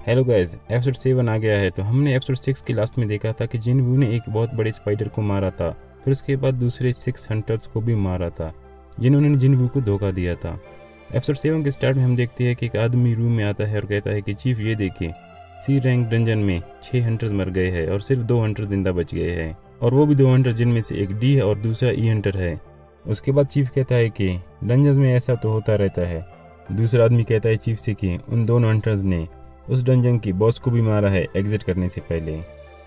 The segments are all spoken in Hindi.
हेलो गाइस, एपिसोड 7 आ गया है। तो हमने एपिसोड 6 के लास्ट में देखा था कि जिनवू ने एक बहुत बड़े स्पाइडर को मारा था, फिर उसके बाद दूसरे 6 हंटर्स को भी मारा था जिन्होंने जिनवू को धोखा दिया था। एपिसोड 7 के स्टार्ट में हम देखते हैं कि एक आदमी रूम में आता है और कहता है कि चीफ ये देखिए, सी रैंक डंजन में 6 हंटर्स मर गए हैं और सिर्फ 2 हंटर जिंदा बच गए हैं, और वो भी 2 हंटर जिनमें से एक डी है और दूसरा ई हंटर है। उसके बाद चीफ कहता है कि डंजन्स में ऐसा तो होता रहता है। दूसरा आदमी कहता है चीफ से कि उन दोनों हंटर्स ने उस डंजन की बॉस को भी मारा है एग्जिट करने से पहले।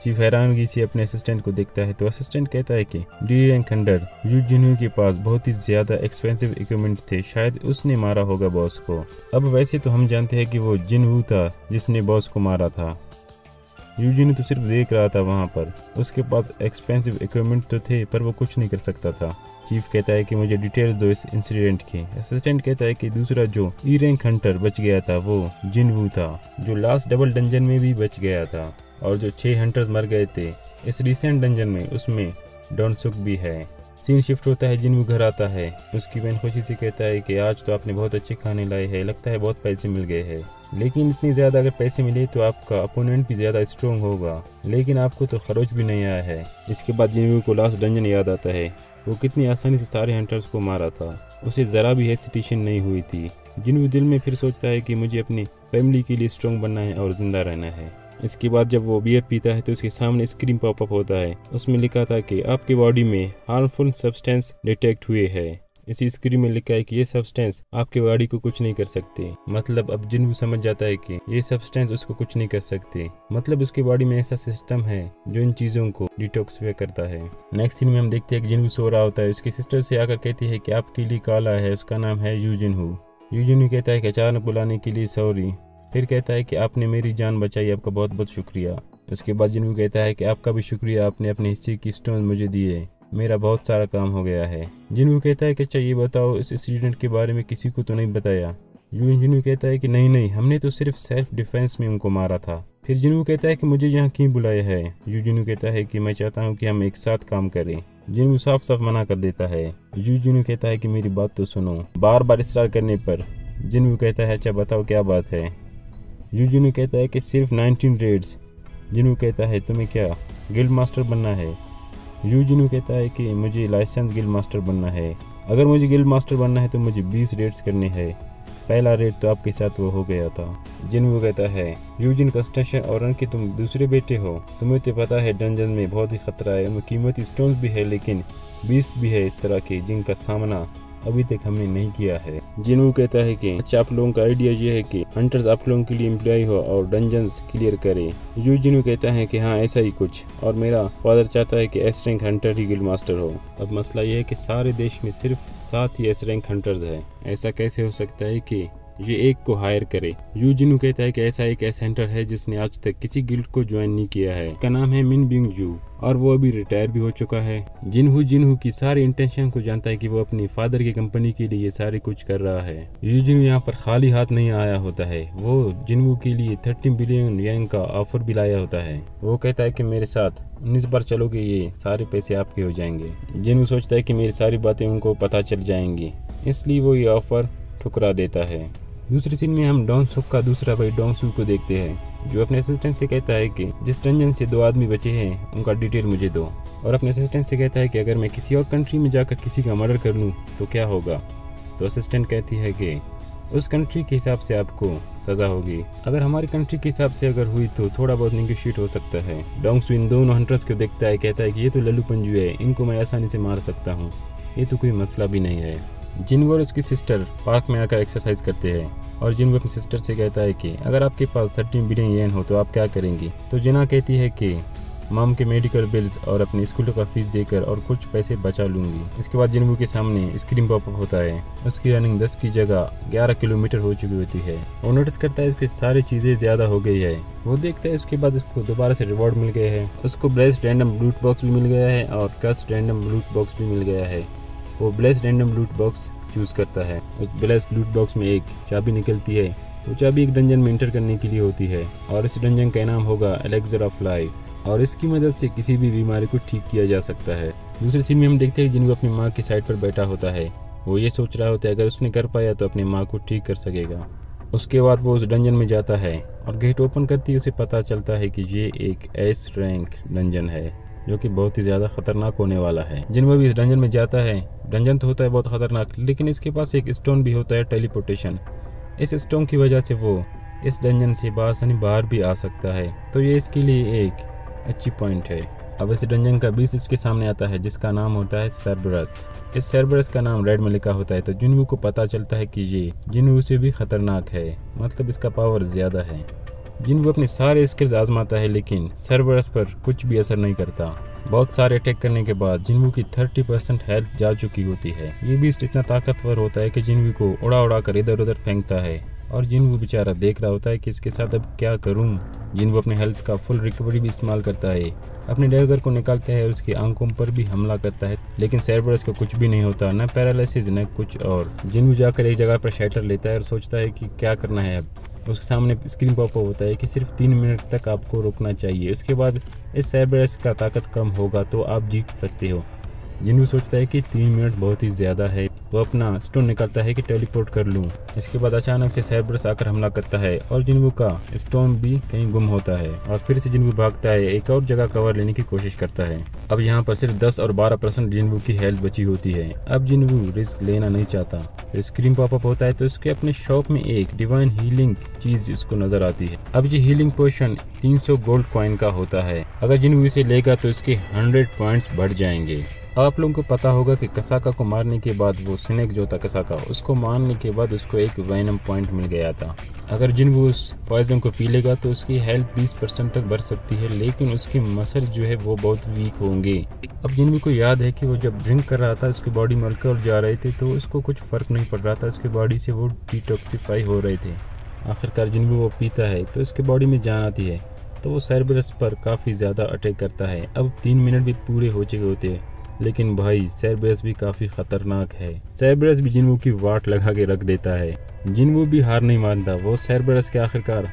चीफ हैरानगी से अपने असिस्टेंट को देखता है तो असिस्टेंट कहता है कि डी रैंक हंटर यू जिनहू के पास बहुत ही ज्यादा एक्सपेंसिव इक्विपमेंट थे, शायद उसने मारा होगा बॉस को। अब वैसे तो हम जानते हैं कि वो जिनहू था जिसने बॉस को मारा था। यूजिन तो सिर्फ देख रहा था वहां पर, उसके पास एक्सपेंसिव इक्विपमेंट तो थे पर वो कुछ नहीं कर सकता था। चीफ कहता है कि मुझे डिटेल्स दो इस इंसिडेंट की। असिस्टेंट कहता है कि दूसरा जो ई रैंक हंटर बच गया था वो जिनवू था, जो लास्ट डबल डंजन में भी बच गया था, और जो 6 हंटर्स मर गए थे इस रिसेंट डंजन में उसमें डोनसुक भी है। सीन शिफ्ट होता है, जिनवू घर आता है। उसकी बहन खुशी से कहता है कि आज तो आपने बहुत अच्छे खाने लाए हैं, लगता है बहुत पैसे मिल गए हैं। लेकिन इतनी ज़्यादा अगर पैसे मिले तो आपका अपोनेंट भी ज़्यादा स्ट्रॉन्ग होगा, लेकिन आपको तो खरोच भी नहीं आया है। इसके बाद जिनवू को लास्ट डंजन याद आता है, वो कितनी आसानी से सारे हंटर्स को मारा था, उसे ज़रा भी हेसिटेशन नहीं हुई थी। जिनवू दिल में फिर सोचता है कि मुझे अपनी फैमिली के लिए स्ट्रॉन्ग बनना है और जिंदा रहना है। इसके बाद जब वो बियर पीता है तो उसके सामने स्क्रीन पॉपअप होता है। उसमें लिखा था कि आपकी बॉडी में हार्मफुल सब्सटेंस डिटेक्ट हुए है। इसी स्क्रीन में लिखा है कि ये सब्सटेंस आपके बॉडी को कुछ नहीं कर सकते। मतलब अब जिनवू समझ जाता है कि ये सब्सटेंस उसको कुछ नहीं कर सकते, मतलब उसकी बॉडी में ऐसा सिस्टम है जो इन चीजों को डिटॉक्सिफाई करता है। नेक्स्ट सीन में हम देखते हैं कि जिनवू सो रहा होता है। उसकी सिस्टर से आकर कहती है कि आपके लिए कॉल आया है, उसका नाम है यू जिनहू। यू जिनहू कहता है कि अचानक बुलाने के लिए सॉरी, फिर कहता है कि आपने मेरी जान बचाई, आपका बहुत बहुत शुक्रिया। उसके बाद जिनवू कहता है कि आपका भी शुक्रिया, आपने अपने हिस्से की स्टोन मुझे दिए, मेरा बहुत सारा काम हो गया है। जिनवू कहता है कि अच्छा ये बताओ इस इंसिडेंट के बारे में किसी को तो नहीं बताया। जिनवू कहता है कि नहीं, हमने तो सिर्फ सेल्फ डिफेंस में उनको मारा था। फिर जिनवू कहता है कि मुझे यहाँ क्यों बुलाया है। जिनवू कहता है कि मैं चाहता हूँ कि हम एक साथ काम करें। जिनवू साफ साफ मना कर देता है। जिनवू कहता है कि मेरी बात तो सुनो। बार बार इसरार करने पर जिनवू कहता है अच्छा बताओ क्या बात है। जिनवू कहता है कि सिर्फ 19 रेड्स। जिनवू कहता है तुम्हें क्या गिल्ड मास्टर बनना है। जिनवू कहता है कि मुझे लाइसेंस गिल्ड मास्टर बनना है। अगर मुझे गिल्ड मास्टर बनना है तो मुझे 20 रेड्स करने हैं। पहला रेड तो आपके साथ वो हो गया था। जिनवू कहता है यूजिन कंस्ट्रक्शन और रन के तुम दूसरे बेटे हो, तुम्हें तो पता है डंजन में बहुत ही खतरा है, उनमें कीमती स्टोन्स भी है, लेकिन बीस्ट भी है इस तरह के जिनका सामना अभी तक हमने नहीं किया है। जिनवू कहता है कि अच्छा आप लोगों का आइडिया ये है कि हंटर्स आप लोगों के लिए एम्प्लॉय हो और डंजन्स क्लियर करे। जिनवू कहता है कि हाँ ऐसा ही कुछ, और मेरा फादर चाहता है कि एस रैंक हंटर ही गिल्ड मास्टर हो। अब मसला यह है कि सारे देश में सिर्फ 7 ही एस रैंक हंटर्स है, ऐसा कैसे हो सकता है कि ये एक को हायर करे। जिनवू कहता है कि ऐसा एक एस हंटर है जिसने आज तक किसी गिल्ड को ज्वाइन नहीं किया है, उसका नाम है मिन बिंग जू, और वो अभी रिटायर भी हो चुका है। जिनहू की सारी इंटेंशन को जानता है कि वो अपनी फादर की कंपनी के लिए सारे कुछ कर रहा है। जिनहू यहाँ पर खाली हाथ नहीं आया होता है, वो जिनहू के लिए 30 बिलियन येन का ऑफर भी लाया होता है। वो कहता है कि मेरे साथ 19 बार चलोगे ये सारे पैसे आपके हो जाएंगे। जिनहू सोचता है कि मेरी सारी बातें उनको पता चल जाएंगी, इसलिए वो ये ऑफर ठुकरा देता है। दूसरे सीन में हम डोनसुक का दूसरा भाई डोंगसू को देखते हैं, जो अपने असिस्टेंट से कहता है कि जिस डंजन से 2 आदमी बचे हैं उनका डिटेल मुझे दो, और अपने असिस्टेंट से कहता है कि अगर मैं किसी और कंट्री में जाकर किसी का मर्डर कर लूँ तो क्या होगा। तो असिस्टेंट कहती है कि उस कंट्री के हिसाब से आपको सज़ा होगी, अगर हमारी कंट्री के हिसाब से अगर हुई तो थोड़ा बहुत नेगोशिएट हो सकता है। डोंगसू इन दोनों हंटर्स को देखता है, कहता है कि ये तो लल्लू पंजू है, इनको मैं आसानी से मार सकता हूँ, ये तो कोई मसला भी नहीं है। जिनवू और उसकी सिस्टर पार्क में आकर एक्सरसाइज करते हैं, और जिनवू अपनी सिस्टर से कहता है कि अगर आपके पास 13 बिलियन येन हो तो आप क्या करेंगी। तो जिना कहती है कि मॉम के मेडिकल बिल्स और अपनी स्कूल का फीस देकर और कुछ पैसे बचा लूंगी। इसके बाद जिनवू के सामने स्क्रीन पॉपअप होता है। उसकी रनिंग 10 की जगह 11 किलोमीटर हो चुकी होती है। वो नोटिस करता है इसकी सारी चीजें ज्यादा हो गई है। वो देखता है उसके बाद उसको दोबारा से रिवॉर्ड मिल गए हैं। उसको ब्लेस्ड रैंडम लूट बॉक्स भी मिल गया है और कस्ट रैंडम लूट बॉक्स भी मिल गया है। वो ब्लेस्ड रैंडम लूट बॉक्स चूज करता है। उस ब्लेस्ड लूट बॉक्स में एक चाबी निकलती है। वो चाबी एक डंजन में एंटर करने के लिए होती है, और इस डंजन का नाम होगा एलेक्सर ऑफ लाइफ, और इसकी मदद से किसी भी बीमारी को ठीक किया जा सकता है। दूसरे सीन में हम देखते हैं जिनवू अपनी माँ की साइड पर बैठा होता है। वो ये सोच रहा होता है अगर उसने कर पाया तो अपनी माँ को ठीक कर सकेगा। उसके बाद वो उस डंजन में जाता है और गेट ओपन करती उसे पता चलता है कि ये एक एस रैंक डंजन है जो कि बहुत ही ज़्यादा खतरनाक होने वाला है। जिनवू भी इस डंजन में जाता है। डंजन तो होता है बहुत खतरनाक, लेकिन इसके पास एक स्टोन भी होता है, टेलीपोर्टेशन। इस स्टोन की वजह से वो इस डंजन से बासानी बाहर भी आ सकता है, तो ये इसके लिए एक अच्छी पॉइंट है। अब इस डंजन का बीस इसके सामने आता है जिसका नाम होता है सर्बरस। इस सर्बरस का नाम रेड में लिखा होता है, तो जिनवू को पता चलता है कि ये जिनवू से भी खतरनाक है, मतलब इसका पावर ज़्यादा है। जिनवू अपने सारे स्किल्स आजमाता है लेकिन सर्बरस पर कुछ भी असर नहीं करता। बहुत सारे अटैक करने के बाद जिनवू की 30% हेल्थ जा चुकी होती है। ये बीस्ट इतना ताकतवर होता है कि जिनवू को उड़ा उड़ा कर इधर उधर फेंकता है और जिनवू बेचारा देख रहा होता है कि इसके साथ अब क्या करूं। जिनवू अपने हेल्थ का फुल रिकवरी भी इस्तेमाल करता है, अपने डैगर को निकालता है, उसकी आंखों पर भी हमला करता है, लेकिन सर्बरस को कुछ भी नहीं होता, न पैरालिसिस न कुछ और। जिनवू जाकर एक जगह पर शेल्टर लेता है और सोचता है कि क्या करना है। अब उसके सामने स्क्रीन पॉप होता है कि सिर्फ 3 मिनट तक आपको रुकना चाहिए, इसके बाद इस सर्बरस का ताकत कम होगा तो आप जीत सकते हो। जिनवू सोचता है कि 3 मिनट बहुत ही ज़्यादा है। वो अपना स्टोन निकालता है कि टेलीपोर्ट कर लूँ। इसके बाद अचानक से सर्बरस आकर हमला करता है और जिनवू का स्टोन भी कहीं गुम होता है और फिर से जिनवू भागता है, एक और जगह कवर लेने की कोशिश करता है। अब यहाँ पर सिर्फ 10 और 12% जिनवू की हेल्थ बची होती है। अब जिनवू रिस्क लेना नहीं चाहता। स्क्रीन पॉपअप होता है तो उसके अपने शॉप में एक डिवाइन हीलिंग चीज़ इसको नजर आती है। अब ये हीलिंग पोशन 300 गोल्ड कॉइन का होता है। अगर जिनवू इसे लेगा तो इसके 100 पॉइंट्स बढ़ जाएंगे। आप लोगों को पता होगा कि कसाका को मारने के बाद वो स्नेक जो था कसाका, उसको मारने के बाद उसको एक वैनम पॉइंट मिल गया था। अगर जिनवू उस पॉइजन को पी लेगा तो उसकी हेल्थ 20% तक बढ़ सकती है, लेकिन उसकी मसल जो है वो बहुत वीक होंगे। अब जिनवू को याद है कि वो जब ड्रिंक कर रहा था उसकी बॉडी में अल्कोहल जा रहे थे तो उसको कुछ फ़र्क नहीं पड़ रहा था, उसकी बॉडी से वो डिटॉक्सिफाई हो रहे थे। आखिरकार जिनवू वो पीता है तो उसकी बॉडी में जान आती है, तो वो सर्बरस पर काफ़ी ज़्यादा अटैक करता है। अब 3 मिनट भी पूरे हो चुके होते हैं, लेकिन भाई सर्बरस भी काफ़ी ख़तरनाक है। सर्बरस भी जिनवू की वाट लगा के रख देता है। जिनवू भी हार नहीं मानता, वो सर्बरस के आखिरकार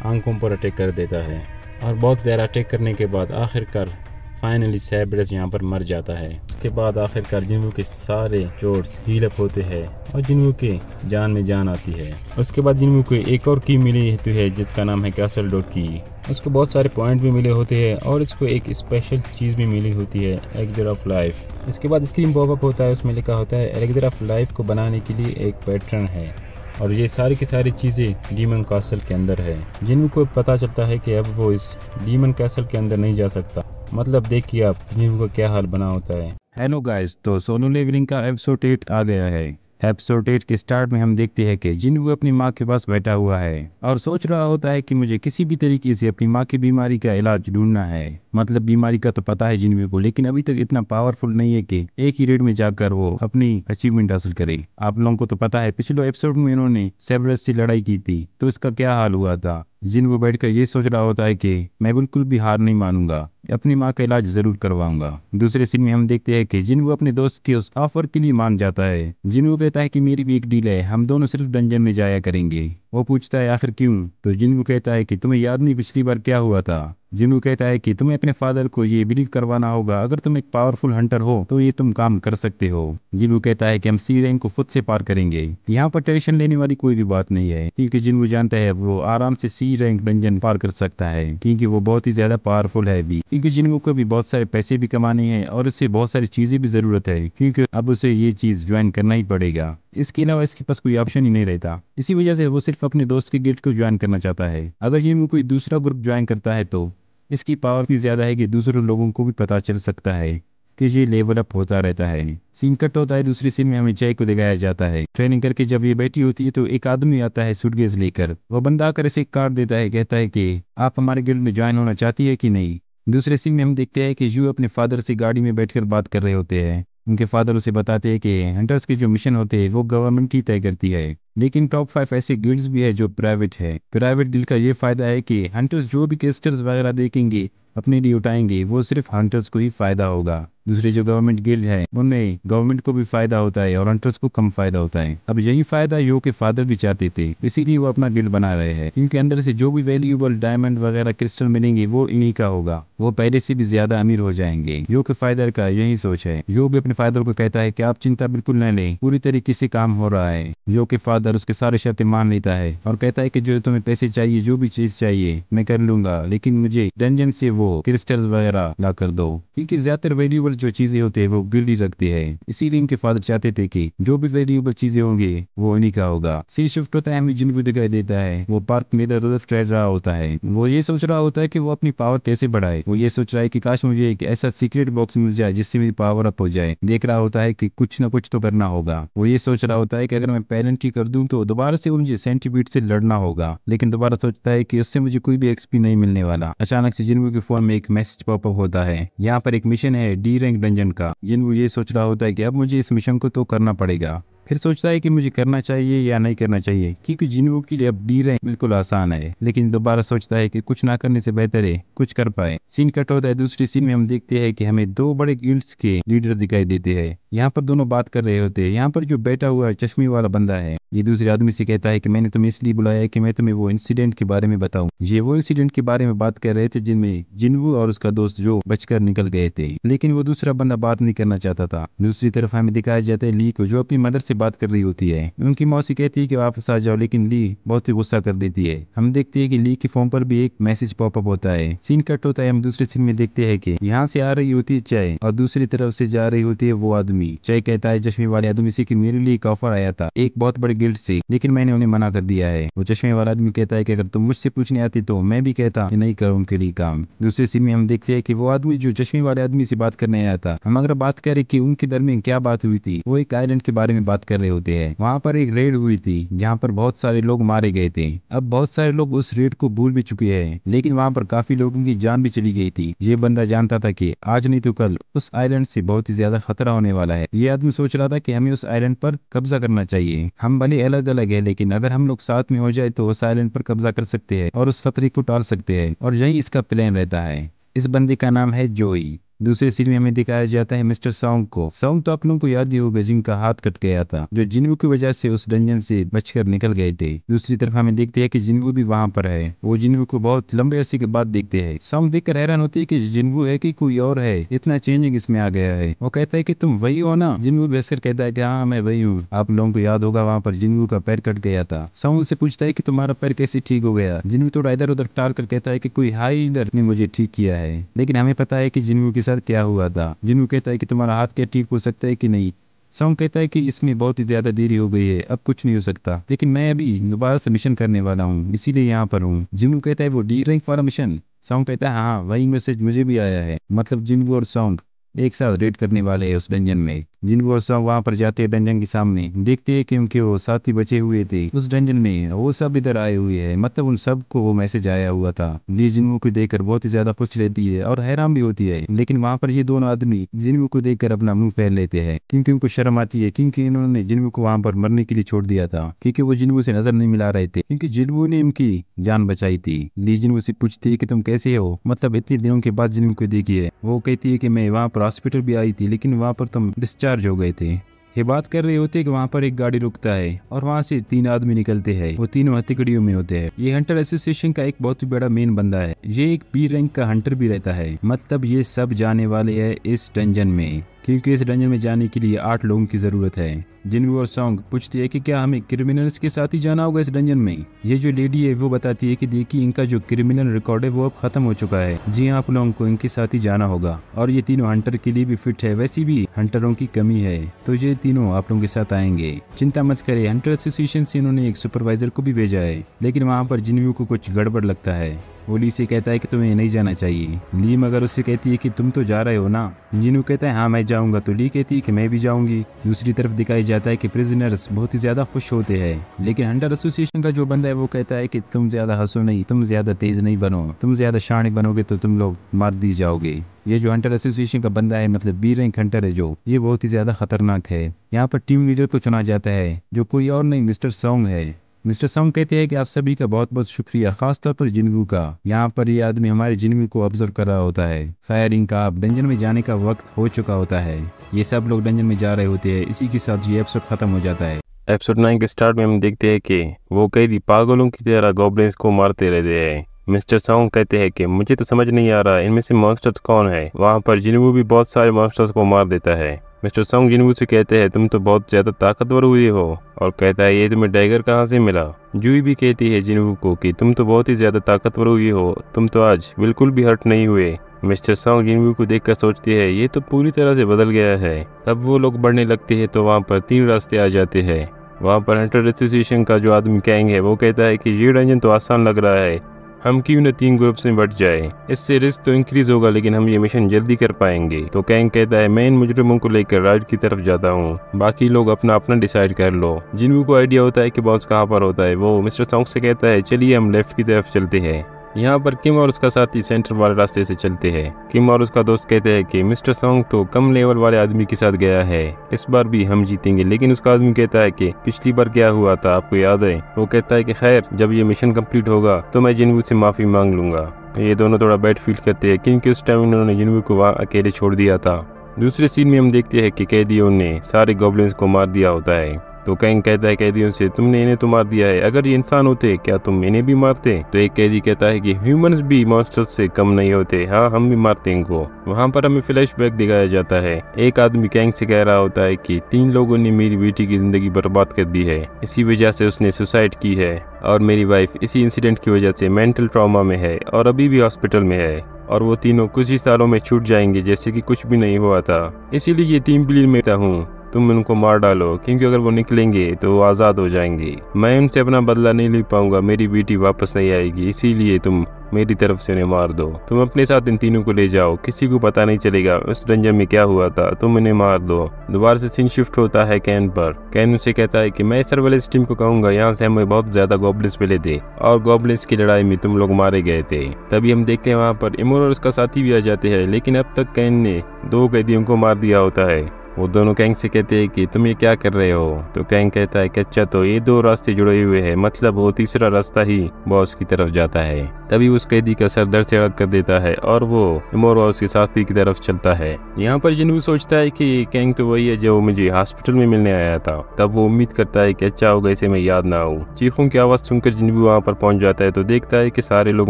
आंखों पर अटैक कर देता है और बहुत ज़्यादा अटैक करने के बाद आखिरकार फाइनली सर्बरस यहाँ पर मर जाता है। उसके बाद आखिरकार जिनवू के सारे चोट्स हील अप होते हैं और जिनवू के जान में जान आती है। उसके बाद जिनवू को एक और की मिली होती है जिसका नाम है कैसल डॉट की। उसको बहुत सारे पॉइंट भी मिले होते हैं और इसको एक स्पेशल चीज़ भी मिली होती है, एलेक्सर ऑफ लाइफ। इसके बाद स्क्रीन पॉपअप होता है, उसमें लिखा होता है एलेक्सर ऑफ लाइफ को बनाने के लिए एक पैटर्न है और ये सारी की सारी चीज़ें डीमन कैसल के अंदर है। जिनवू को पता चलता है कि अब वो इस डीमन कैसल के अंदर नहीं जा सकता। मतलब देखिए आप जिनवू का क्या हाल बना होता है। हेलो गाइस, तो सोलो लेवलिंग का एपिसोड 8 आ गया है। एपिसोड 8 के स्टार्ट में हम देखते हैं कि जिनवू अपनी माँ के पास बैठा हुआ है और सोच रहा होता है कि मुझे किसी भी तरीके से अपनी माँ की बीमारी का इलाज ढूंढना है। मतलब बीमारी का तो पता है जिनवू को, लेकिन अभी तक इतना पावरफुल नहीं है कि एक ही रेड में जाकर वो अपनी अचीवमेंट हासिल करे। आप लोगों को तो पता है पिछले एपिसोड में इन्होंने सर्बरस से लड़ाई की थी, तो इसका क्या हाल हुआ था। जिनवू बैठकर ये सोच रहा होता है कि मैं बिल्कुल भी हार नहीं मानूंगा, अपनी माँ का इलाज जरूर करवाऊंगा। दूसरे सीन में हम देखते हैं कि जिनवू अपने दोस्त के उस ऑफर के लिए मान जाता है। जिनवू कहता है कि मेरी भी एक डील है, हम दोनों सिर्फ डंजन में जाया करेंगे। वो पूछता है आखिर क्यों, तो जिनवू कहता है कि तुम्हें याद नहीं पिछली बार क्या हुआ था। जिनवू कहता है कि तुम्हें अपने फादर को ये बिलीव करवाना होगा, अगर तुम एक पावरफुल हंटर हो तो ये तुम काम कर सकते हो। जिनवू कहता है कि हम सी रैंक को खुद से पार करेंगे। यहाँ पर टेंशन लेने वाली कोई भी बात नहीं है, क्योंकि जिनवू जानता है वो आराम से सी रैंक डंजन पार कर सकता है, क्योंकि वो बहुत ही ज्यादा पावरफुल है भी। क्योंकि जिनवू को भी बहुत सारे पैसे भी कमाने हैं और उससे बहुत सारी चीजें भी जरूरत है, क्योंकि अब उसे ये चीज ज्वाइन करना ही पड़ेगा। इसके अलावा इसके पास कोई ऑप्शन ही नहीं रहता। इसी वजह से वो सिर्फ अपने दोस्त के गिल्ड को ज्वाइन करना चाहता है। अगर जिनवू कोई दूसरा ग्रुप ज्वाइन करता है तो इसकी पावर भी ज्यादा है कि दूसरे लोगों को भी पता चल सकता है कि ये लेवल अप होता रहता है। सीन कट होता है, दूसरी सीन में हमें जय को दिखाया जाता है। ट्रेनिंग करके जब ये बैठी होती है तो एक आदमी आता है सूटकेस लेकर। वो बंदा आकर इसे एक कार्ड देता है, कहता है कि आप हमारे गिल्ड में ज्वाइन होना चाहती है कि नहीं। दूसरे सीन में हम देखते हैं कि यू अपने फादर से गाड़ी में बैठकर बात कर रहे होते हैं। उनके फादर उसे बताते हैं कि हंटर्स के जो मिशन होते हैं वो गवर्नमेंट ही तय करती है, लेकिन टॉप 5 ऐसे गिल्ड्स भी है जो प्राइवेट है। प्राइवेट गिल्ड का ये फायदा है कि हंटर्स जो भी क्रिस्टल्स वगैरह देखेंगे अपने लिए उठाएंगे, वो सिर्फ हंटर्स को ही फायदा होगा। दूसरे जो गवर्नमेंट गिल्ड है उनमें गवर्नमेंट को भी फायदा होता है और हंटर्स को कम फायदा होता है। अब यही फायदा यो के फादर भी चाहते थे, इसीलिए वो अपना गिल्ड बना रहे हैं, क्योंकि अंदर से जो भी वैल्यूएबल डायमंड वगैरह क्रिस्टल मिलेंगे वो इन्हीं का होगा, वो पहले से भी ज्यादा अमीर हो जाएंगे। यो के फादर का यही सोच है। यो भी अपने फादर को कहता है कि आप चिंता बिल्कुल न लें, पूरी तरीके से काम हो रहा है। यो के फादर उसके सारे शर्तें मान लेता है और कहता है कि जो तुम्हें पैसे चाहिए, जो भी चीज चाहिए मैं कर लूंगा, लेकिन मुझे डंजन से वो क्रिस्टल्स वगैरह ला कर दो, क्योंकि ज्यादातर वैल्यूएबल जो चीजें होती है वो गिल्ड ही रखती है। इसीलिए इनके फादर चाहते थे कि जो भी वैल्यूएबल चीजें होंगी वो इन्हीं का होगा। सीन शिफ्ट होता है, हमें जिनको दिखाई देता है वो पार्क में इधर उधर टहल रहा होता है। वो ये सोच रहा होता है कि वो अपनी पावर कैसे बढ़ाए। वो ये सोच रहा है कि काश मुझे एक ऐसा सीक्रेट बॉक्स मिल जाए जिससे मेरी पावर अप हो जाए। देख रहा होता है कि कुछ ना कुछ तो करना होगा। वो ये सोच रहा होता है कि अगर मैं पेनल्टी कर दूं तो दोबारा से मुझे सेंटीपीड से लड़ना होगा, लेकिन दोबारा सोचता है कि उससे मुझे कोई भी एक्सपी नहीं मिलने वाला। अचानक से जिन्वू के फोन में एक मैसेज पॉपअप होता है। यहाँ पर एक मिशन है डी रैंक डंजन का। जिन्वू ये सोच रहा होता है कि अब मुझे इस मिशन को तो करना पड़ेगा। फिर सोचता है कि मुझे करना चाहिए या नहीं करना चाहिए, क्योंकि जिन्वू के लिए अब डी रैंक बिल्कुल आसान है। लेकिन दोबारा सोचता है कि कुछ ना करने से बेहतर है कुछ कर पाए। सीन कट होता है। दूसरी सीन में हम देखते हैं कि हमें दो बड़े गिल्ड्स के लीडर दिखाई देते हैं। यहाँ पर दोनों बात कर रहे होते हैं। यहाँ पर जो बैठा हुआ चश्मे वाला बंदा है ये दूसरे आदमी से कहता है कि मैंने तुम्हें इसलिए बुलाया है कि मैं तुम्हें वो इंसिडेंट के बारे में बताऊं। ये वो इंसिडेंट के बारे में बात कर रहे थे जिनमें जिन्वू और उसका दोस्त जो बचकर निकल गए थे, लेकिन वो दूसरा बंदा बात नहीं करना चाहता था। दूसरी तरफ हमें दिखाया जाता है ली को, जो अपनी मदर से बात कर रही होती है। उनकी मौसी कहती है कि वापस आ जाओ, लेकिन ली बहुत ही गुस्सा कर देती है। हम देखते हैं कि ली के फोन पर भी एक मैसेज पॉपअप होता है। सीन कट होता है। हम दूसरे सीन में देखते हैं कि यहाँ से आ रही होती है चाय और दूसरी तरफ से जा रही होती है वो आदमी। चाय कहता है चश्मे वाले आदमी से कि मेरे लिए एक ऑफर आया था एक बहुत बड़े गिल्ड से, लेकिन मैंने उन्हें मना कर दिया है। वो चश्मे वाला आदमी कहता है कि अगर तुम मुझसे पूछने आती तो मैं भी कहता कि नहीं करूँ उनके लिए काम। दूसरे सीन में हम देखते हैं कि वो आदमी जो चश्मे वाले आदमी से बात करने आया था, हम अगर बात करें कि उनके दरमियान क्या बात हुई थी, वो एक आइलैंड के बारे में बात कर रहे होते हैं। वहाँ पर एक रेड हुई थी जहाँ पर बहुत सारे लोग मारे गए थे। अब बहुत सारे लोग उस रेड को भूल भी चुके हैं, लेकिन वहाँ पर काफी लोगों की जान भी चली गई थी। ये बंदा जानता था कि आज नहीं तो कल उस आइलैंड से बहुत ही ज्यादा खतरा होने वाला है। ये आदमी सोच रहा था कि हमें उस आइलैंड पर कब्जा करना चाहिए। हम भले अलग अलग है, लेकिन अगर हम लोग साथ में हो जाए तो उस आइलैंड पर कब्जा कर सकते हैं और उस खतरे को टाल सकते हैं, और यही इसका प्लान रहता है। इस बंदे का नाम है जोई। दूसरे सीन में हमें दिखाया जाता है मिस्टर सॉन्ग को। सॉन्ग तो आप लोगों को याद ही होगा जिनका हाथ कट गया था, जो जिन्वू की वजह से उस डंजन से बचकर निकल गए थे। दूसरी तरफ हमें देखते हैं कि जिन्वू भी वहां पर है। वो जिन्वू को बहुत लंबे अरसे के बाद देखते हैं। सॉन्ग देखकर हैरान होती है कि जिन्वू है कि कोई और है, इतना चेंजिंग इसमें आ गया है। वो कहता है कि तुम वही हो ना। जिन्वू बेसकर कहता है कि हाँ मैं वही हूँ। आप लोगों को याद होगा वहां पर जिन्वू का पैर कट गया था। सॉन्ग से पूछता है कि तुम्हारा पैर कैसे ठीक हो गया। जिन्वू थोड़ा इधर उधर टाल कर कहता है कि कोई हाइलर ने मुझे ठीक किया है, लेकिन हमें पता है कि जिन्वू के साथ क्या हुआ था। जिन्वू कहता है कि तुम्हारा हाथ क्या ठीक हो सकता है कि नहीं। सॉन्ग कहता है कि इसमें बहुत ही ज्यादा देरी हो गई है, अब कुछ नहीं हो सकता, लेकिन मैं अभी दोबारा से मिशन करने वाला हूँ, इसीलिए यहाँ पर हूँ। जिन्वू कहता है वो डी रैंक वाला मिशन। सॉन्ग कहता है हाँ वही मैसेज मुझे भी आया है। मतलब जिन्वू और सॉन्ग एक साथ रेड करने वाले हैं उस डंजन में। जिन्वू और सॉन्ग वहां पर जाते हैं डंजन के सामने, देखते हैं कि उनके वो साथी बचे हुए थे उस डंजन में, वो सब इधर आए हुए हैं। मतलब उन सबको वो मैसेज आया हुआ था। ली जिन्वू को देखकर बहुत ही ज्यादा खुश रहती है और हैरान भी होती है, लेकिन वहां पर ये दोनों आदमी जिन्वू को देखकर अपना मुंह फेर लेते हैं, क्योंकि उनको शर्म आती है, क्योंकि इन्होंने जिन्वू को वहां पर मरने के लिए छोड़ दिया था, क्योंकि वो जिन्वू से नजर नहीं मिला रहे थे, क्योंकि जिन्वू ने उनकी जान बचाई थी। ली जिन्वू से पूछती है कि तुम कैसे हो, मतलब इतने दिनों के बाद जिन्वू को देखी है। वो कहती है कि मैं वहाँ पर हॉस्पिटल भी आई थी, लेकिन वहाँ पर तुम डिस्चार्ज हो गए थे। ये बात कर रहे होते कि वहाँ पर एक गाड़ी रुकता है और वहाँ से 3 आदमी निकलते हैं। वो तीनों हथकड़ियों में होते हैं। ये हंटर एसोसिएशन का एक बहुत ही बड़ा मेन बंदा है। ये एक बी रैंक का हंटर भी रहता है। मतलब ये सब जाने वाले हैं इस डंजन में, क्योंकि इस डंजन में जाने के लिए 8 लोगों की जरूरत है। जिन्वू और सॉन्ग पूछती है कि क्या हमें क्रिमिनल्स के साथ ही जाना होगा इस डंजन में। ये जो लेडी है वो बताती है कि देखिए इनका जो क्रिमिनल रिकॉर्ड है वो अब खत्म हो चुका है। जी हाँ, आप लोगों को इनके साथ ही जाना होगा, और ये तीनों हंटर के लिए भी फिट है। वैसे भी हंटरों की कमी है, तो ये तीनों आप लोगों के साथ आएंगे। चिंता मत करें। हंटर एसोसिएशन से इन्होंने एक सुपरवाइजर को भी भेजा है, लेकिन वहाँ पर जिन्वू को कुछ गड़बड़ लगता है। वो ली से कहता है कि तुम्हें नहीं जाना चाहिए। ली मगर उससे कहती है कि तुम तो जा रहे हो ना। जिन्वू कहता है हाँ मैं जाऊंगा, तो ली कहती है कि मैं भी जाऊंगी। दूसरी तरफ दिखाई जाता है कि प्रिजनर्स बहुत ही ज्यादा खुश होते हैं, लेकिन हंटर एसोसिएशन का जो बंदा है वो कहता है कि तुम ज्यादा हंसो नहीं, तुम ज्यादा तेज नहीं बनो, तुम ज्यादा शाणिक बनोगे तो तुम लोग मार दी जाओगे। ये जो हंटर एसोसिएशन का बंदा है, मतलब बी रैंक हंटर है जो, ये बहुत ही ज्यादा खतरनाक है। यहाँ पर टीम लीडर को चुना जाता है, जो कोई और नहीं मिस्टर सॉन्ग है। मिस्टर सॉन्ग कहते हैं कि आप सभी का बहुत बहुत शुक्रिया, खासतौर पर जिनवू का। यहाँ पर ये आदमी हमारे जिनवू को ऑब्जर्व कर रहा होता है। फायरिंग का डंजन में जाने का वक्त हो चुका होता है। ये सब लोग डंजन में जा रहे होते हैं। इसी के साथ ये एपिसोड खत्म हो जाता है। एपिसोड 9 के स्टार्ट में हम देखते हैं कि वो कैदी पागलों की तरह गॉब्लिन्स को मारते रहते हैं। मिस्टर सॉन्ग कहते हैं कि मुझे तो समझ नहीं आ रहा इनमें से मॉन्स्टर्स कौन है। वहाँ पर जिनवू भी बहुत सारे मॉन्स्टर्स को मार देता है। मिस्टर सॉन्ग जिनवू से कहते हैं तुम तो बहुत ज़्यादा ताकतवर हुए हो, और कहता है ये तुम्हें डैगर कहाँ से मिला। जूही भी कहती है जिनवू को कि तुम तो बहुत ही ज़्यादा ताकतवर हुई हो, तुम तो आज बिल्कुल भी हर्ट नहीं हुए। मिस्टर सॉन्ग जिनवू को देखकर सोचती है ये तो पूरी तरह से बदल गया है। तब वो लोग बढ़ने लगते हैं तो वहाँ पर 3 रास्ते आ जाते हैं। वहाँ पर हंटर एसोसिएशन का जो आदमी कैंग है वो कहता है कि ये डंजन तो आसान लग रहा है, हम क्यों न 3 ग्रुप्स में बट जाए, इससे रिस्क तो इंक्रीज होगा लेकिन हम ये मिशन जल्दी कर पाएंगे। तो कैंग कहता है मैं इन मुजरिमों को लेकर राइट की तरफ जाता हूँ, बाकी लोग अपना अपना डिसाइड कर लो। जिनवू को आइडिया होता है कि बॉस कहाँ पर होता है। वो मिस्टर सॉन्ग से कहता है चलिए हम लेफ्ट की तरफ चलते हैं। यहाँ पर किम और उसका साथी सेंटर वाले रास्ते से चलते हैं। किम और उसका दोस्त कहते हैं कि मिस्टर सॉन्ग तो कम लेवल वाले आदमी के साथ गया है, इस बार भी हम जीतेंगे। लेकिन उसका आदमी कहता है कि पिछली बार क्या हुआ था आपको याद है। वो कहता है कि खैर जब ये मिशन कंप्लीट होगा तो मैं जिनवू से माफ़ी मांग लूंगा। ये दोनों थोड़ा बैड फील करते हैं क्योंकि उस टाइम उन्होंने जिनवू को वहाँ अकेले छोड़ दिया था। दूसरे सीन में हम देखते हैं कि कैदियों ने सारे गॉब्लिन्स को मार दिया होता है। तो कैंग कहता है कैदियों से तुमने इन्हें तो मार दिया है, अगर ये इंसान होते क्या तुम इन्हें भी मारते। तो एक कैदी कहता है कि ह्यूमंस भी मॉन्स्टर्स से कम नहीं होते, हाँ हम भी मारते इनको। वहाँ पर हमें फ्लैशबैक दिखाया जाता है। एक आदमी कैंग से कह रहा होता है कि 3 लोगों ने मेरी बेटी की जिंदगी बर्बाद कर दी है, इसी वजह से उसने सुसाइड की है, और मेरी वाइफ इसी इंसिडेंट की वजह से मेंटल ट्रॉमा में है और अभी भी हॉस्पिटल में है, और वो तीनों कुछ ही सालों में छूट जाएंगे जैसे कि कुछ भी नहीं हुआ था। इसीलिए ये टीम प्लेयर में हूँ, तुम उनको मार डालो क्योंकि अगर वो निकलेंगे तो वो आज़ाद हो जाएंगे। मैं उनसे अपना बदला नहीं ले पाऊंगा, मेरी बेटी वापस नहीं आएगी, इसीलिए तुम मेरी तरफ से उन्हें मार दो। तुम अपने साथ इन तीनों को ले जाओ, किसी को पता नहीं चलेगा उस डंजन में क्या हुआ था, तुम इन्हें मार दो। दोबारा से सीन शिफ्ट होता है कैन पर। कैन उनसे कहता है कि मैं सर्वेलेंस टीम को कहूंगा यहाँ से हमें बहुत ज्यादा गॉब्लिन्स मिले थे और गॉब्लिन्स की लड़ाई में तुम लोग मारे गए थे। तभी हम देखते हैं वहाँ पर इमोर और उसका साथी भी आ जाते हैं, लेकिन अब तक कैन ने 2 कैदियों को मार दिया होता है। वो दोनों कैंग से कहते हैं कि तुम ये क्या कर रहे हो। तो कैंग कहता है कि अच्छा तो ये 2 रास्ते जुड़े हुए हैं, मतलब वो तीसरा रास्ता ही बॉस की तरफ जाता है। तभी उस कैदी का सर दर्द से अलग कर देता है और वो इमोर और उसके साथी की तरफ चलता है। यहाँ पर जिनवू सोचता है कि कैंग तो वही है जो मुझे हॉस्पिटल में मिलने आया था। तब वो उम्मीद करता है कि अच्छा होगा इसे मैं याद ना आऊँ। चीखों की आवाज़ सुनकर जिनवू वहाँ पर पहुँच जाता है तो देखता है कि सारे लोग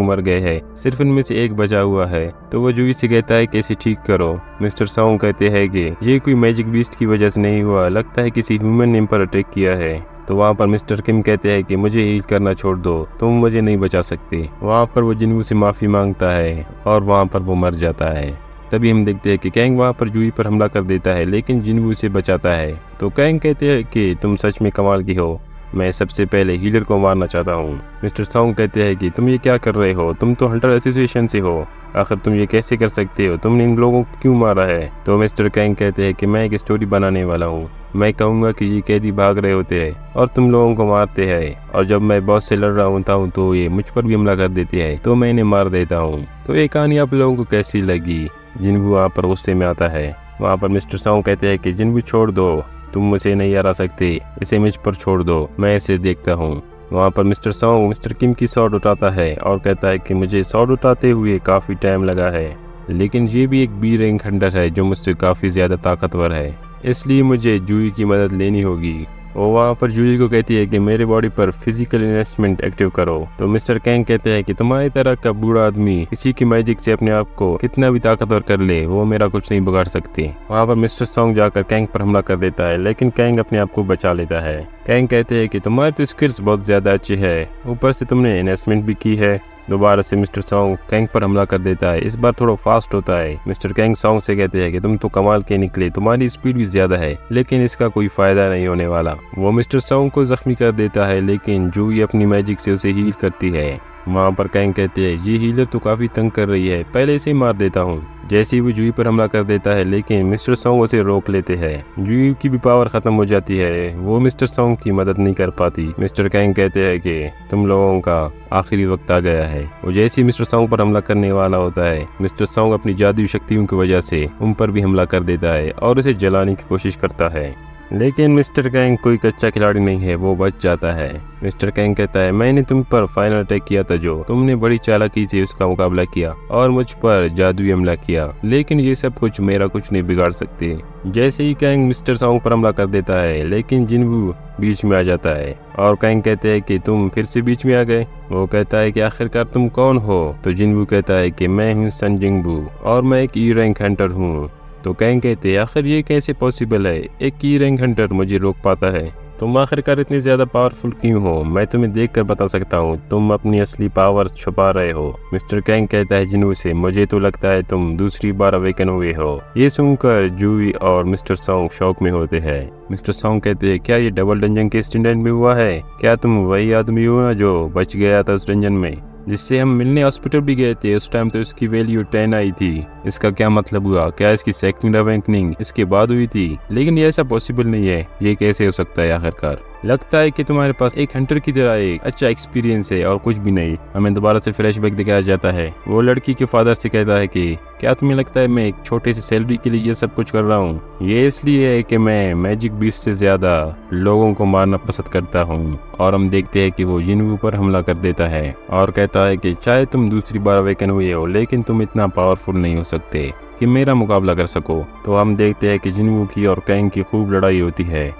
मर गए हैं, सिर्फ इनमें से एक बचा हुआ है। तो वो जूही से कहता है कि इसे ठीक करो। मिस्टर सॉन्ग कहते हैं कि ये कोई मैजिक बीस्ट की वजह से नहीं हुआ, लगता है किसी ह्यूमन ने इन पर अटैक किया है। तो वहाँ पर मिस्टर किम कहते हैं कि मुझे हील करना छोड़ दो, तुम मुझे नहीं बचा सकते। वहाँ पर वो जिनवू से माफ़ी मांगता है और वहाँ पर वो मर जाता है। तभी हम देखते हैं कि कैंग वहाँ पर जूही पर हमला कर देता है लेकिन जिनवू से बचाता है। तो कैंग कहते हैं कि तुम सच में कमाल की हो, मैं सबसे पहले हीलर को मारना चाहता हूँ। मिस्टर सॉन्ग कहते हैं कि तुम ये क्या कर रहे हो, तुम तो हंटर एसोसिएशन से हो, आखिर तुम ये कैसे कर सकते हो, तुमने इन लोगों को क्यों मारा है। तो मिस्टर कैंग कहते हैं कि मैं एक स्टोरी बनाने वाला हूँ, मैं कहूँगा कि ये कैदी भाग रहे होते हैं और तुम लोगों को मारते हैं, और जब मैं बॉस से लड़ रहा होता हूँ तो ये मुझ पर भी हमला कर देते हैं, तो मैं इन्हें मार देता हूँ। तो ये कहानी आप लोगों को कैसी लगी। जिनवू वहाँ पर गुस्से में आता है। वहाँ पर मिस्टर सॉन्ग कहते हैं कि जिनवू छोड़ दो, तुम मुझे नहीं हरा सकते, इसे मुझ पर छोड़ दो, मैं इसे देखता हूँ। वहाँ पर मिस्टर सॉन्ग मिस्टर किम की शॉट उठाता है और कहता है कि मुझे शॉट उठाते हुए काफ़ी टाइम लगा है, लेकिन ये भी एक बी रैंक हंटर है जो मुझसे काफ़ी ज़्यादा ताकतवर है, इसलिए मुझे जूही की मदद लेनी होगी। वो वहाँ पर जूही को कहती है कि मेरे बॉडी पर फिजिकल इन्वेस्टमेंट एक्टिव करो। तो मिस्टर कैंग कहते हैं कि तुम्हारी तरह का बूढ़ा आदमी किसी की मैजिक से अपने आप को कितना भी ताकतवर कर ले, वो मेरा कुछ नहीं बिगाड़ सकती। वहाँ पर मिस्टर सॉन्ग जाकर कैंग पर हमला कर देता है, लेकिन कैंग अपने आप को बचा लेता है। कैंग कहते हैं कि तुम्हारी तो स्किल्स बहुत ज़्यादा अच्छी है, ऊपर से तुमने इन्वेस्टमेंट भी की है। दोबारा से मिस्टर सॉन्ग कैंग पर हमला कर देता है, इस बार थोड़ा फास्ट होता है। मिस्टर कैंग सॉन्ग से कहते हैं कि तुम तो कमाल के निकले, तुम्हारी स्पीड भी ज्यादा है, लेकिन इसका कोई फायदा नहीं होने वाला। वो मिस्टर सॉन्ग को जख्मी कर देता है, लेकिन जूही अपनी मैजिक से उसे हील करती है। वहाँ पर कैंग कहते हैं ये हीलर तो काफी तंग कर रही है, पहले इसे मार देता हूँ। जैसे ही वो जूही पर हमला कर देता है, लेकिन मिस्टर सॉन्ग उसे रोक लेते हैं। जूही की भी पावर खत्म हो जाती है, वो मिस्टर सॉन्ग की मदद नहीं कर पाती। मिस्टर कैंग कहते हैं कि तुम लोगों का आखिरी वक्त आ गया है। वो जैसे ही मिस्टर सॉन्ग पर हमला करने वाला होता है, मिस्टर सॉन्ग अपनी जादुई शक्तियों की वजह से उन पर भी हमला कर देता है और उसे जलाने की कोशिश करता है। लेकिन मिस्टर कैंग कोई कच्चा खिलाड़ी नहीं है, वो बच जाता है। मिस्टर कैंग कहता है, मैंने तुम पर फाइनल अटैक किया था जो तुमने बड़ी चालाकी से उसका मुकाबला किया और मुझ पर जादुई हमला किया, लेकिन ये सब कुछ मेरा कुछ नहीं बिगाड़ सकते। जैसे ही कैंग मिस्टर सॉन्ग पर हमला कर देता है, लेकिन जिनवू बीच में आ जाता है और कैंग कहते हैं कि तुम फिर से बीच में आ गए। वो कहता है कि आखिरकार तुम कौन हो? तो जिनवू कहता है कि मैं हूँ सन जिंगबू और मैं एक ई रैंक हंटर हूँ। तो कैंग कहते हैं, आखिर ये कैसे पॉसिबल है? एक ई रैंक हंटर मुझे रोक पाता है? तुम आखिरकार इतनी ज़्यादा पावरफुल क्यों हो? मैं तुम्हें देखकर बता सकता हूँ, तुम अपनी असली पावर छुपा रहे हो। मिस्टर कैंग कहता है जिनवू से, मुझे तो लगता है तुम दूसरी बार अवेकन हुए हो। ये सुनकर जूई और मिस्टर सॉन्ग शौक में होते हैं। मिस्टर सॉन्ग कहते हैं, क्या ये डबल डंजन के इंसिडेंट में हुआ है? क्या तुम वही आदमी हो ना जो बच गया था उस डंजन में, जिससे हम मिलने हॉस्पिटल भी गए थे? उस टाइम तो इसकी वैल्यू 10 आई थी। इसका क्या मतलब हुआ? क्या इसकी सेकंड अवेकनिंग इसके बाद हुई थी? लेकिन ये ऐसा पॉसिबल नहीं है, ये कैसे हो सकता है? आखिरकार लगता है कि तुम्हारे पास एक हंटर की तरह एक अच्छा एक्सपीरियंस है और कुछ भी नहीं। हमें दोबारा से फ्लैशबैक दिखाया जाता है। वो लड़की के फादर से कहता है कि क्या तुम्हें लगता है मैं एक छोटे से सैलरी के लिए ये सब कुछ कर रहा हूँ? ये इसलिए है कि मैं मैजिक बीस्ट से ज्यादा लोगों को मारना पसंद करता हूँ। और हम देखते हैं कि वो जिनवू पर हमला कर देता है और कहता है कि चाहे तुम दूसरी बार अवेकन हुए हो, लेकिन तुम इतना पावरफुल नहीं हो सकते कि मेरा मुकाबला कर सको। तो हम देखते हैं कि जिनवू की और कैंग की खूब लड़ाई होती है।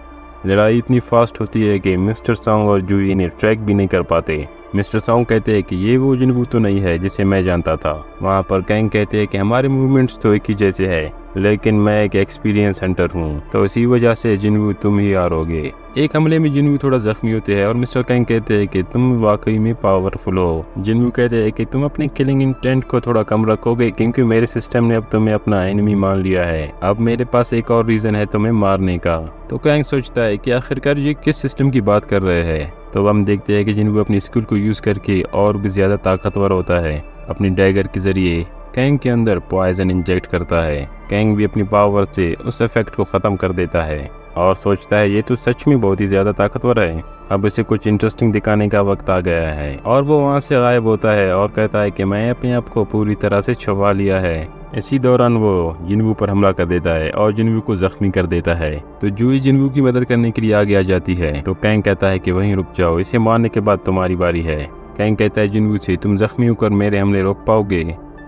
लड़ाई इतनी फास्ट होती है कि मिस्टर सॉन्ग और जूई इन्हें ट्रैक भी नहीं कर पाते। मिस्टर सॉन्ग कहते हैं कि ये वो जिनवू तो नहीं है जिसे मैं जानता था। वहाँ पर कैंग कहते हैं कि हमारे मूवमेंट्स तो एक ही जैसे है, लेकिन मैं एक एक्सपीरियंस हंटर हूँ, तो इसी वजह से जिनवू तुम ही हारोगे। एक हमले में जिनवू थोड़ा जख्मी होते हैं और मिस्टर कैंग कहते हैं कि तुम वाकई में पावरफुल हो। जिनवू कहते हैं कि तुम अपने किलिंग इंटेंट को थोड़ा कम रखोगे, क्योंकि मेरे सिस्टम ने अब तुम्हें अपना एनिमी मान लिया है। अब मेरे पास एक और रीजन है तुम्हें मारने का। तो कैंग सोचता है कि आखिरकार ये किस सिस्टम की बात कर रहे हैं। तो हम देखते हैं कि जिनवू अपनी स्किल को यूज करके और भी ज्यादा ताकतवर होता है। अपनी डैगर के जरिए कैंग के अंदर पॉइजन इंजेक्ट करता है। कैंग भी अपनी पावर से उस इफेक्ट को ख़त्म कर देता है और सोचता है ये तो सच में बहुत ही ज़्यादा ताकतवर है, अब इसे कुछ इंटरेस्टिंग दिखाने का वक्त आ गया है। और वो वहाँ से गायब होता है और कहता है कि मैं अपने आप को पूरी तरह से छुपा लिया है। इसी दौरान वो जिनवू पर हमला कर देता है और जिनवू को जख्मी कर देता है। तो जूई जिनवू की मदद करने के लिए आगे आ जाती है। तो कैंग कहता है कि वहीं रुक जाओ, इसे मारने के बाद तुम्हारी बारी है। कैंग कहता है जिनवू से, तुम जख्मी होकर मेरे हमले रोक पाओगे?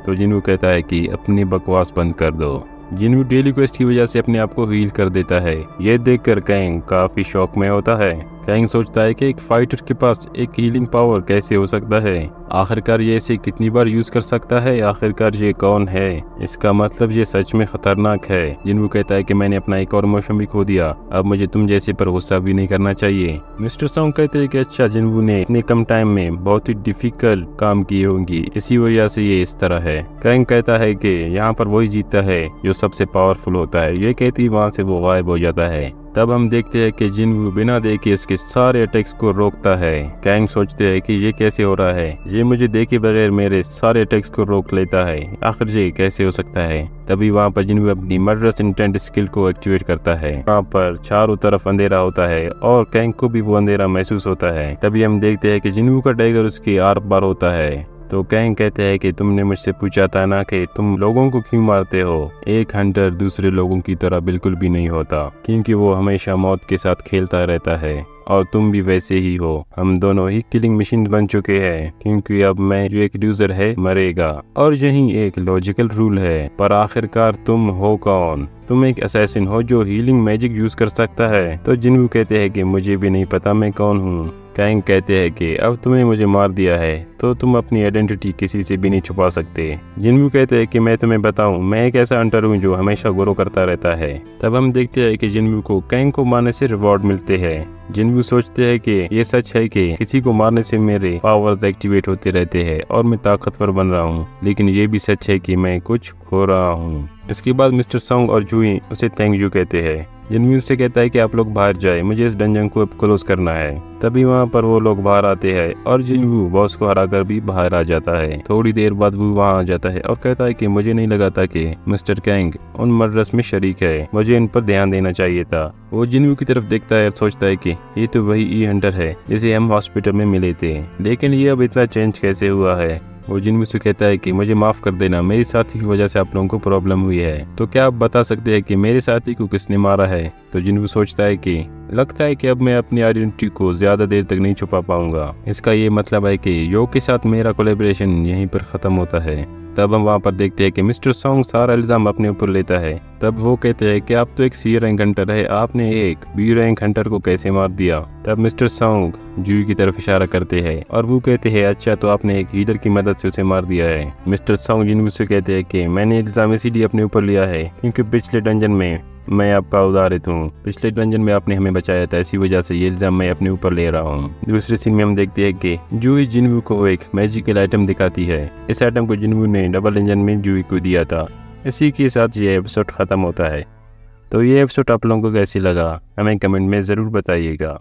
तो जिनवू कहता है कि अपनी बकवास बंद कर दो। जिनवू डेली क्वेस्ट की वजह से अपने आप को हील कर देता है। ये देखकर कैंग काफी शौक में होता है। कैंग सोचता है कि एक फाइटर के पास एक हीलिंग पावर कैसे हो सकता है? आखिरकार ये इसे कितनी बार यूज कर सकता है? आखिरकार ये कौन है? इसका मतलब ये सच में खतरनाक है। जिनवू कहता है कि मैंने अपना एक और इमोशन भी खो दिया, अब मुझे तुम जैसे पर गुस्सा भी नहीं करना चाहिए। मिस्टर सॉन्ग कहते हैं कि अच्छा, जिनवू ने इतने कम टाइम में बहुत ही डिफिकल्ट काम किए होंगी, इसी वजह से ये इस तरह है। कैंग कहता है कि यहाँ पर वही जीतता है जो सबसे पावरफुल होता है। ये कहती वहाँ से वो गायब हो जाता है। तब हम देखते हैं कि जिनवू बिना देखे इसके सारे अटैक्स को रोकता है। कैंग सोचते हैं कि ये कैसे हो रहा है, ये मुझे देखे बगैर मेरे सारे अटैक्स को रोक लेता है, आखिर ये कैसे हो सकता है? तभी वहाँ पर जिनवू अपनी मर्डरस इंटेंट स्किल को एक्टिवेट करता है। वहाँ पर चारों तरफ अंधेरा होता है और कैंग को भी वो अंधेरा महसूस होता है। तभी हम देखते हैं कि जिनवू का डैगर उसके आर पार होता है। तो कैंग कहते हैं कि तुमने मुझसे पूछा था ना कि तुम लोगों को क्यों मारते हो? एक हंटर दूसरे लोगों की तरह बिल्कुल भी नहीं होता, क्योंकि वो हमेशा मौत के साथ खेलता रहता है और तुम भी वैसे ही हो। हम दोनों ही किलिंग मशीन बन चुके हैं, क्योंकि अब मैं जो एक यूजर है मरेगा और यही एक लॉजिकल रूल है। पर आखिरकार तुम हो कौन? तुम एक असैसिन हो जो हीलिंग मैजिक यूज कर सकता है। तो जिनवू कहते हैं कि मुझे भी नहीं पता मैं कौन हूँ। कैंग कहते हैं कि अब तुमने मुझे मार दिया है तो तुम अपनी आइडेंटिटी किसी से भी नहीं छुपा सकते। जिनवू कहते हैं कि मैं तुम्हें बताऊं, मैं एक ऐसा हंटर हूँ जो हमेशा ग्रो करता रहता है। तब हम देखते हैं कि जिनवू को कैंग को मारने से रिवॉर्ड मिलते हैं। जिनवू सोचते हैं कि ये सच है कि किसी को मारने से मेरे पावर्स एक्टिवेट होते रहते हैं और मैं ताकतवर बन रहा हूँ, लेकिन ये भी सच है कि मैं कुछ खो रहा हूँ। इसके बाद मिस्टर सॉन्ग और जूई उसे थैंक यू कहते हैं। जिनवू से कहता है कि आप लोग बाहर जाए, मुझे इस डंजन को अब क्लोज करना है। तभी वहाँ पर वो लोग बाहर आते हैं और जिनवू बॉस को हराकर भी बाहर आ जाता है। थोड़ी देर बाद वो वहाँ आ जाता है और कहता है कि मुझे नहीं लगा था कि मिस्टर कैंग उन मर्डर्स में शरीक है, मुझे इन पर ध्यान देना चाहिए था। वो जिनवू की तरफ देखता है और सोचता है कि ये तो वही ई हंटर है जिसे हम हॉस्पिटल में मिले थे, लेकिन ये अब इतना चेंज कैसे हुआ है? वो जिनवू से कहता है कि मुझे माफ कर देना, मेरे साथी की वजह से आप लोगों को प्रॉब्लम हुई है। तो क्या आप बता सकते हैं कि मेरे साथी को किसने मारा है? तो जिनवू सोचता है कि लगता है कि अब मैं अपनी आइडेंटिटी को ज्यादा देर तक नहीं छुपा पाऊंगा। इसका ये मतलब है कि यो के साथ मेरा कोलैबोरेशन यहीं पर खत्म होता है। तब हम वहाँ पर देखते हैं कि मिस्टर सॉन्ग सारा इल्जाम अपने ऊपर लेता है। तब वो कहते हैं कि आप तो एक सी रैंक हंटर है, आपने एक बी रैंक हंटर को कैसे मार दिया? तब मिस्टर सॉन्ग जूही की तरफ इशारा करते हैं और वो कहते हैं अच्छा तो आपने एक हीलर की मदद से उसे मार दिया है। मिस्टर सॉन्ग जिनवू से कहते हैं कि मैंने इल्जाम इसीलिए अपने ऊपर लिया है क्योंकि पिछले डंजन में मैं आपका उदाहरित हूँ, पिछले डंजन में आपने हमें बचाया था, इसी वजह से ये इल्जाम मैं अपने ऊपर ले रहा हूँ। दूसरे सीन में हम देखते हैं कि जूही जिनवू को एक मैजिकल आइटम दिखाती है। इस आइटम को जिनवू ने डबल इंजन में जूही को दिया था। इसी के साथ ये एपिसोड खत्म होता है। तो ये एपिसोड आप लोगों को कैसी लगा हमें कमेंट में ज़रूर बताइएगा।